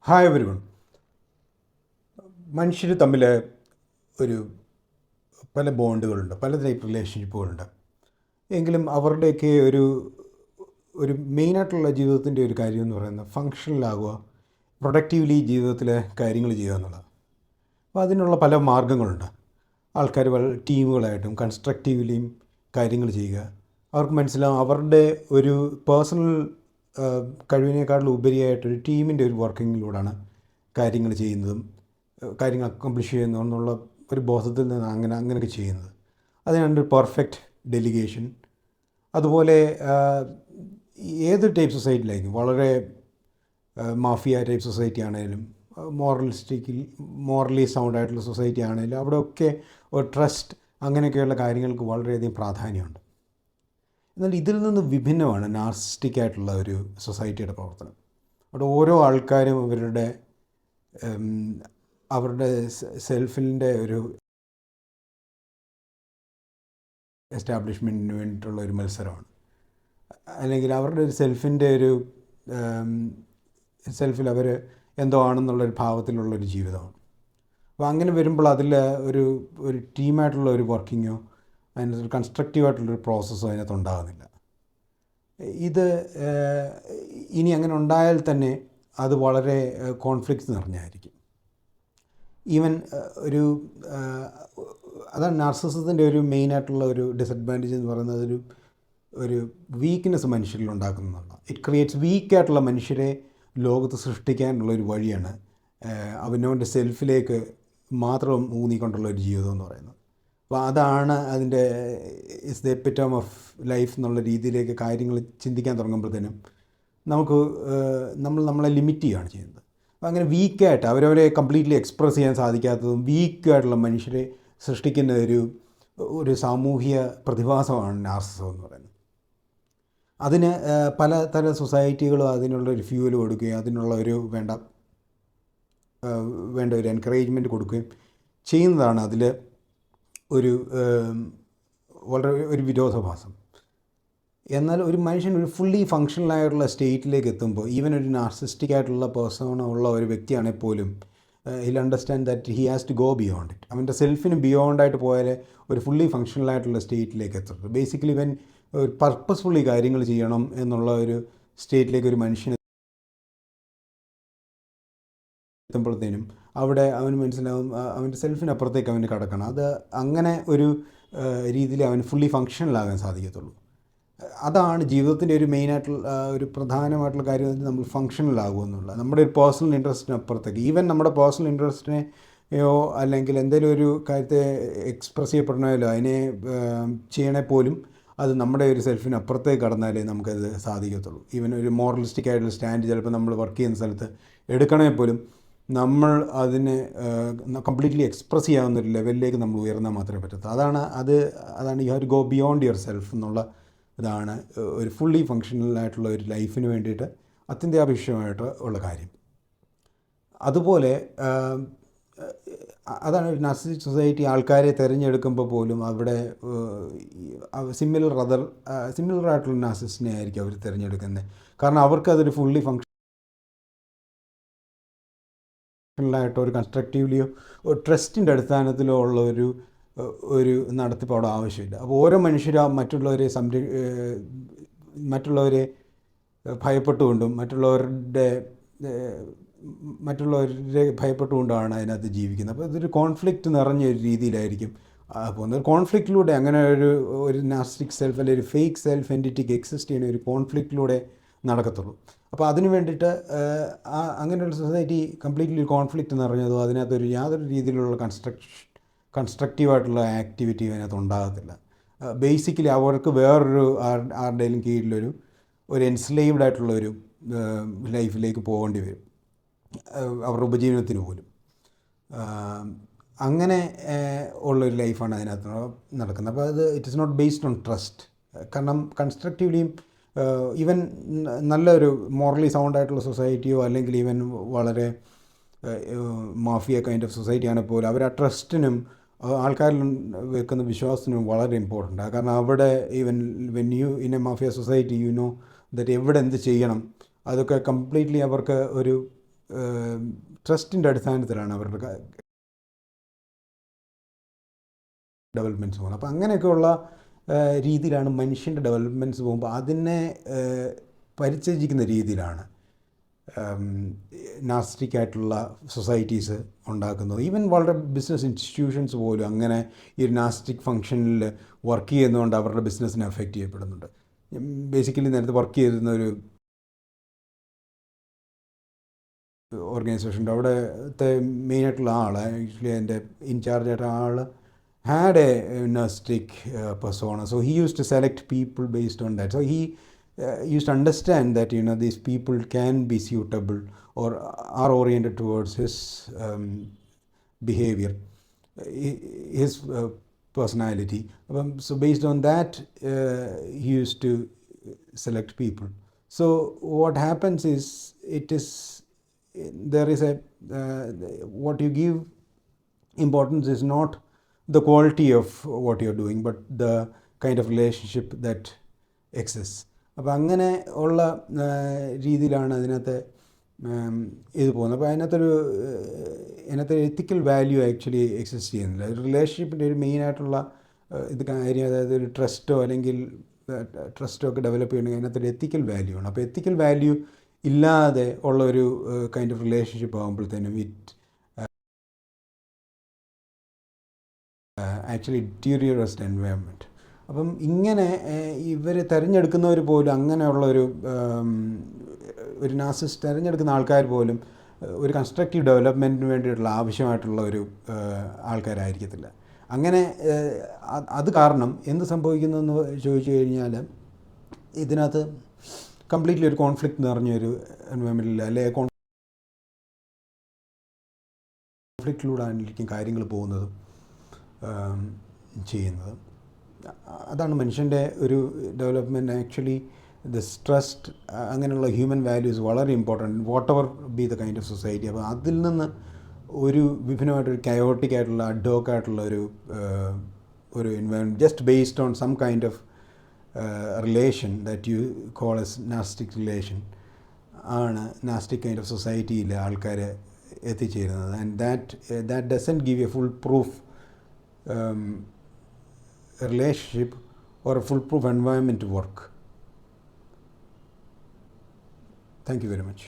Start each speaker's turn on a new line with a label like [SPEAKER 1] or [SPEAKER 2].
[SPEAKER 1] Hi everyone. മനുഷ്യർ തമ്മിൽ ഒരു പല ബോണ്ടുകളുണ്ട്, പല ടൈപ്പ് റിലേഷൻഷിപ്പുകളുണ്ട്. എങ്കിലും അവരുടെയൊക്കെ ഒരു മെയിനായിട്ടുള്ള ജീവിതത്തിൻ്റെ ഒരു കാര്യം എന്ന് പറയുന്നത് ഫങ്ഷണലാകുക, പ്രൊഡക്റ്റീവ്ലി ജീവിതത്തിലെ കാര്യങ്ങൾ ചെയ്യുക എന്നുള്ളത്. അപ്പോൾ അതിനുള്ള പല മാർഗ്ഗങ്ങളുണ്ട്. ആൾക്കാർ ടീമുകളായിട്ടും കൺസ്ട്രക്റ്റീവ്ലിയും കാര്യങ്ങൾ ചെയ്യുക. അവർക്ക് മനസ്സിലാവും അവരുടെ ഒരു പേഴ്സണൽ കഴിവിനേക്കാളും ഉപരിയായിട്ടൊരു ടീമിൻ്റെ ഒരു വർക്കിങ്ങിലൂടെയാണ് കാര്യങ്ങൾ ചെയ്യുന്നതും കാര്യങ്ങൾ അക്കംപ്ലിഷ് ചെയ്യുന്നതും എന്നുള്ള ഒരു ബോധത്തിൽ നിന്ന് അങ്ങനെയൊക്കെ ചെയ്യുന്നത്. അതിനാണ് ഒരു പെർഫെക്റ്റ് ഡെലിഗേഷൻ. അതുപോലെ ഏത് ടൈപ്പ് സൊസൈറ്റിയിലായിരിക്കും, വളരെ മാഫിയ ടൈപ്പ് സൊസൈറ്റി ആണെങ്കിലും മോറലി സൗണ്ട് ആയിട്ടുള്ള സൊസൈറ്റി ആണെങ്കിലും അവിടെയൊക്കെ ഒരു ട്രസ്റ്റ് അങ്ങനെയൊക്കെയുള്ള കാര്യങ്ങൾക്ക് വളരെയധികം പ്രാധാന്യമുണ്ട്. എന്നാൽ ഇതിൽ നിന്ന് വിഭിന്നമാണ് നാർസിസ്റ്റിക് ആയിട്ടുള്ള ഒരു സൊസൈറ്റിയുടെ പ്രവർത്തനം. അവിടെ ഓരോ ആൾക്കാരും അവരുടെ സെൽഫിൻ്റെ ഒരു എസ്റ്റാബ്ലിഷ്മെൻറ്റിന് വേണ്ടിയിട്ടുള്ള ഒരു മത്സരമാണ്, അല്ലെങ്കിൽ അവരുടെ ഒരു സെൽഫിൽ അവർ എന്തോ ആണെന്നുള്ളൊരു ഭാവത്തിലുള്ളൊരു ജീവിതമാണ്. അപ്പോൾ അങ്ങനെ വരുമ്പോൾ അതിൽ ഒരു ടീമായിട്ടുള്ള ഒരു വർക്കിങ്ങോ അതിനകത്തൊരു കൺസ്ട്രക്റ്റീവായിട്ടുള്ളൊരു പ്രോസസ്സോ അതിനകത്ത് ഉണ്ടാകുന്നില്ല. ഇത് ഇനി അങ്ങനെ ഉണ്ടായാൽ തന്നെ അത് വളരെ കോൺഫ്ലിക്ട്സ് നിറഞ്ഞായിരിക്കും. ഈവൻ അതാണ് നാർസിസത്തിൻ്റെ ഒരു മെയിനായിട്ടുള്ള ഒരു ഡിസഡ്വാൻറ്റേജ് എന്ന് പറയുന്നത്. ഒരു വീക്ക്നെസ് മനുഷ്യരിൽ ഉണ്ടാക്കുന്നതാണ്. ഇറ്റ് ക്രിയേറ്റ്സ് വീക്കായിട്ടുള്ള മനുഷ്യരെ ലോകത്ത് സൃഷ്ടിക്കാനുള്ളൊരു വഴിയാണ് അവനവൻ്റെ സെൽഫിലേക്ക് മാത്രം ഊന്നിക്കൊണ്ടുള്ള ഒരു ജീവിതം എന്ന് പറയുന്നത്. അപ്പോൾ അതാണ് അതിൻ്റെ ഇസ് ദ എപ്പിറ്റോം ഓഫ് ലൈഫ് എന്നുള്ള രീതിയിലേക്ക് കാര്യങ്ങൾ ചിന്തിക്കാൻ തുടങ്ങുമ്പോഴത്തേനും നമ്മളെ ലിമിറ്റ് ചെയ്യുകയാണ് ചെയ്യുന്നത്. അപ്പോൾ അങ്ങനെ വീക്കായിട്ട് അവരവരെ കംപ്ലീറ്റ്ലി എക്സ്പ്രസ് ചെയ്യാൻ സാധിക്കാത്തതും വീക്കായിട്ടുള്ള മനുഷ്യരെ സൃഷ്ടിക്കുന്ന ഒരു സാമൂഹിക പ്രതിഭാസമാണ് നാർസിസം എന്ന് പറയുന്നത്. അതിന് പലതരം സൊസൈറ്റികളും അതിനുള്ളൊരു ഫ്യൂവൽ കൊടുക്കുകയും അതിനുള്ള വേണ്ട ഒരു എൻകറേജ്മെൻറ്റ് കൊടുക്കുകയും ചെയ്യുന്നതാണ് അതിൽ വളരെ ഒരു വിരോധാഭാസം. എന്നാൽ ഒരു മനുഷ്യൻ ഒരു ഫുള്ളി ഫങ്ഷണലായിട്ടുള്ള സ്റ്റേറ്റിലേക്ക് എത്തുമ്പോൾ, ഈവൻ ഒരു നാർസിസ്റ്റിക് ആയിട്ടുള്ള പേഴ്സൺ ഉള്ള ഒരു വ്യക്തിയാണെങ്കിൽ പോലും he'll understand that he has to go beyond it. അവൻ്റെ സെൽഫിന് ബിയോണ്ടായിട്ട് പോയാൽ ഒരു ഫുള്ളി ഫങ്ഷണലായിട്ടുള്ള സ്റ്റേറ്റിലേക്ക് എത്തുന്നത്. ബേസിക്കലി ഇവൻ ഒരു പർപ്പസ്ഫുള്ളി കാര്യങ്ങൾ ചെയ്യണം എന്നുള്ള ഒരു സ്റ്റേറ്റിലേക്ക് ഒരു മനുഷ്യന് എത്തുമ്പോഴത്തേനും അവിടെ അവന് മനസ്സിലാവും അവൻ്റെ സെൽഫിനപ്പുറത്തേക്ക് അവന് കടക്കണം. അത് അങ്ങനെ ഒരു രീതിയിൽ അവന് ഫുള്ളി ഫങ്ഷണലാകാൻ സാധിക്കത്തുള്ളൂ. അതാണ് ജീവിതത്തിൻ്റെ ഒരു മെയിനായിട്ടുള്ള ഒരു പ്രധാനമായിട്ടുള്ള കാര്യം. നമ്മൾ ഫങ്ഷണലാകുക എന്നുള്ളത് നമ്മുടെ ഒരു പേഴ്സണൽ ഇൻട്രസ്റ്റിനപ്പുറത്തേക്ക്, ഈവൻ നമ്മുടെ പേഴ്സണൽ ഇൻട്രസ്റ്റിനെയോ അല്ലെങ്കിൽ എന്തെങ്കിലും ഒരു കാര്യത്തെ എക്സ്പ്രസ് ചെയ്യപ്പെടണമല്ലോ അതിനെ ചെയ്യണേ പോലും അത് നമ്മുടെ ഒരു സെൽഫിനപ്പുറത്തേക്ക് കടന്നാലേ നമുക്കത് സാധിക്കത്തുള്ളൂ. ഈവൻ ഒരു മോറലിസ്റ്റിക് ആയിട്ടുള്ള സ്റ്റാൻഡ് ചിലപ്പോൾ നമ്മൾ വർക്ക് ചെയ്യുന്ന സ്ഥലത്ത് എടുക്കണേ പോലും നമ്മൾ അതിനെ കംപ്ലീറ്റ്ലി എക്സ്പ്രസ് ചെയ്യാവുന്നൊരു ലെവലിലേക്ക് നമ്മൾ ഉയർന്നാൽ മാത്രമേ പറ്റത്തുള്ളൂ. അതാണ് you have to go beyond yourself എന്നുള്ള ഇതാണ് ഒരു ഫുള്ളി ഫങ്ഷണലായിട്ടുള്ള ഒരു ലൈഫിന് വേണ്ടിയിട്ട് അത്യന്താപേക്ഷിതമായിട്ട് ഉള്ള കാര്യം. അതുപോലെ അതാണ് ഒരു നാർസിസിസ്റ്റിക് സൊസൈറ്റി ആൾക്കാരെ തിരഞ്ഞെടുക്കുമ്പോൾ പോലും അവിടെ സിമിലറായിട്ടുള്ള നാർസിസ്റ്റിനെ ആയിരിക്കും അവർ തിരഞ്ഞെടുക്കുന്നത്. കാരണം അവർക്കതൊരു ഫുള്ളി ഫങ്ഷണലായിട്ടോ ഒരു കൺസ്ട്രക്റ്റീവ്ലിയോ ഒരു ട്രസ്റ്റിൻ്റെ അടിസ്ഥാനത്തിലോ ഉള്ള ഒരു നടത്തിപ്പ് അവിടെ ആവശ്യമില്ല. അപ്പോൾ ഓരോ മനുഷ്യരും മറ്റുള്ളവരെ ഭയപ്പെട്ടുകൊണ്ടും മറ്റുള്ളവരെ ഭയപ്പെട്ടുകൊണ്ടാണ് അതിനകത്ത് ജീവിക്കുന്നത്. അപ്പോൾ ഇതൊരു കോൺഫ്ലിക്റ്റ് നിറഞ്ഞ ഒരു രീതിയിലായിരിക്കും പോകുന്നത്. കോൺഫ്ലിക്റ്റിലൂടെ അങ്ങനെ ഒരു നാർസിസ്റ്റിക് സെൽഫ് അല്ലെങ്കിൽ ഒരു ഫേക്ക് സെൽഫ് എൻറ്റിറ്റിക്ക് എക്സിസ്റ്റ് ചെയ്യുന്ന ഒരു കോൺഫ്ലിക്റ്റിലൂടെ നടക്കത്തുള്ളൂ. അപ്പോൾ അതിന് വേണ്ടിയിട്ട് അങ്ങനെയുള്ള സൊസൈറ്റി കംപ്ലീറ്റ്ലി കോൺഫ്ലിക്റ്റ് നിറഞ്ഞതോ അതിനകത്തൊരു യാതൊരു രീതിയിലുള്ള കൺസ്ട്രക്റ്റീവായിട്ടുള്ള ആക്ടിവിറ്റി അതിനകത്ത് ഉണ്ടാകത്തില്ല. ബേസിക്കലി അവർക്ക് വേറൊരു ആരുടെയും കീഴിലൊരു എൻസ്ലേവ്ഡ് ആയിട്ടുള്ളൊരു ലൈഫിലേക്ക് പോകേണ്ടി വരും, അവരുടെ ഉപജീവനത്തിന് പോലും. അങ്ങനെ ഉള്ളൊരു ലൈഫാണ് അതിനകത്ത് നടക്കുന്നത്. അപ്പോൾ it is not based on trust. കാരണം കൺസ്ട്രക്റ്റീവ്ലിയും ഈവൻ നല്ലൊരു മോറലി സൗണ്ടായിട്ടുള്ള സൊസൈറ്റിയോ അല്ലെങ്കിൽ ഈവൻ വളരെ മാഫിയ കൈൻഡ് ഓഫ് സൊസൈറ്റി ആണെങ്കിൽ പോലും അവർ ആ ട്രസ്റ്റിനും ആൾക്കാരിൽ വെക്കുന്ന വിശ്വാസത്തിനും വളരെ ഇമ്പോർട്ടൻ്റാണ്. കാരണം അവിടെ when you in A mafia society you know that എവിടെ എന്ത് ചെയ്യണം അതൊക്കെ കംപ്ലീറ്റ്ലി അവർക്ക് ട്രസ്റ്റിൻ്റെ അടിസ്ഥാനത്തിലാണ് അവരുടെ ഡെവലപ്മെൻറ്റ്സ് പോകുന്നത്. അപ്പോൾ അങ്ങനെയൊക്കെയുള്ള രീതിയിലാണ് മനുഷ്യൻ്റെ ഡെവലപ്മെൻറ്റ്സ് പോകുമ്പോൾ അതിനെ പരിചരിക്കുന്ന രീതിയിലാണ് നാസ്റ്റിക് ആയിട്ടുള്ള സൊസൈറ്റീസ് ഉണ്ടാക്കുന്നത്. ഈവൻ വളരെ ബിസിനസ് ഇൻസ്റ്റിറ്റ്യൂഷൻസ് പോലും അങ്ങനെ ഈ ഒരു നാസ്റ്റിക് ഫങ്ഷനിൽ വർക്ക് ചെയ്യുന്നതുകൊണ്ട് അവരുടെ ബിസിനസ്സിനെ അഫക്റ്റ് ചെയ്യപ്പെടുന്നുണ്ട്. ബേസിക്കലി നേരത്തെ വർക്ക് ചെയ്തിരുന്ന ഒരു ഓർഗനൈസേഷൻ്റെ അവിടുത്തെ മെയിനായിട്ടുള്ള ആൾ, ആക്ച്വലി എൻ്റെ ഇൻചാർജായിട്ട് ആൾ had a Gnostic persona. So he used to select people based on that. So he used to understand that these people can be suitable or are oriented towards his behavior, his personality. So based on that, he used to select people. So what happens is there is a what you give importance is not the quality of what you're doing, but the kind of relationship that exists. അപ്പോൾ അങ്ങനെ ഉള്ള രീതിയിലാണ് അതിനകത്ത് ഇത് പോകുന്നത്. അപ്പോൾ അതിനകത്ത് എത്തിക്കൽ value actually exist ചെയ്യുന്നില്ല. റിലേഷൻഷിപ്പിൻ്റെ ഒരു മെയിനായിട്ടുള്ള ഇത് കാര്യം, അതായത് ഒരു ട്രസ്റ്റോ അല്ലെങ്കിൽ ട്രസ്റ്റോ ഒക്കെ ഡെവലപ്പ് ചെയ്യണമെങ്കിൽ അതിനകത്തൊരു എത്തിക്കൽ വാല്യൂ ആണ്. അപ്പോൾ എത്തിക്കൽ വാല്യൂ ഇല്ലാതെ ഉള്ള ഒരു കൈൻഡ് ഓഫ് റിലേഷൻഷിപ്പ് ആകുമ്പോഴത്തേനും ആക്ച്വലി ഡിറ്റീരിയറേറ്റ്സ് എൻവയൺമെൻറ്റ്. അപ്പം ഇങ്ങനെ ഇവർ തിരഞ്ഞെടുക്കുന്നവർ പോലും അങ്ങനെയുള്ളൊരു നാർസിസിസ്റ്റ് തിരഞ്ഞെടുക്കുന്ന ആൾക്കാർ പോലും ഒരു കൺസ്ട്രക്റ്റീവ് ഡെവലപ്മെൻറ്റിന് വേണ്ടിയിട്ടുള്ള ആവശ്യമായിട്ടുള്ള ഒരു ആൾക്കാരായിരിക്കത്തില്ല. അങ്ങനെ അത് കാരണം എന്ത് സംഭവിക്കുന്നതെന്ന് ചോദിച്ചു കഴിഞ്ഞാൽ ഇതിനകത്ത് കംപ്ലീറ്റ്ലി ഒരു കോൺഫ്ലിക്റ്റ് നിറഞ്ഞൊരു എൻവയൺമെൻറ്റിൽ അല്ലെങ്കിൽ കോൺഫ്ലിക്റ്റിലൂടെ ആയിരിക്കും കാര്യങ്ങൾ പോകുന്നതും ചെയ്യുന്നത്. അതാണ് മനുഷ്യൻ്റെ ഒരു ഡെവലപ്മെൻറ്റ്. ആക്ച്വലി ദിസ് ട്രസ്റ്റ്, അങ്ങനെയുള്ള ഹ്യൂമൻ വാല്യൂസ് വളരെ important, what ever B the kind of society. അപ്പോൾ അതിൽ നിന്ന് ഒരു വിഭിന്നമായിട്ടൊരു കയോട്ടിക് ആയിട്ടുള്ള അഡ്ഹോക്ക് ആയിട്ടുള്ള ഒരു environment just based on some kind of relation that you call as gnostic relation ആണ് നാസ്റ്റിക് കൈൻഡ് ഓഫ് സൊസൈറ്റിയിൽ ആൾക്കാർ എത്തിച്ചേരുന്നത്. And that doesn't give a full proof relationship or a foolproof environment to work. Thank you very much.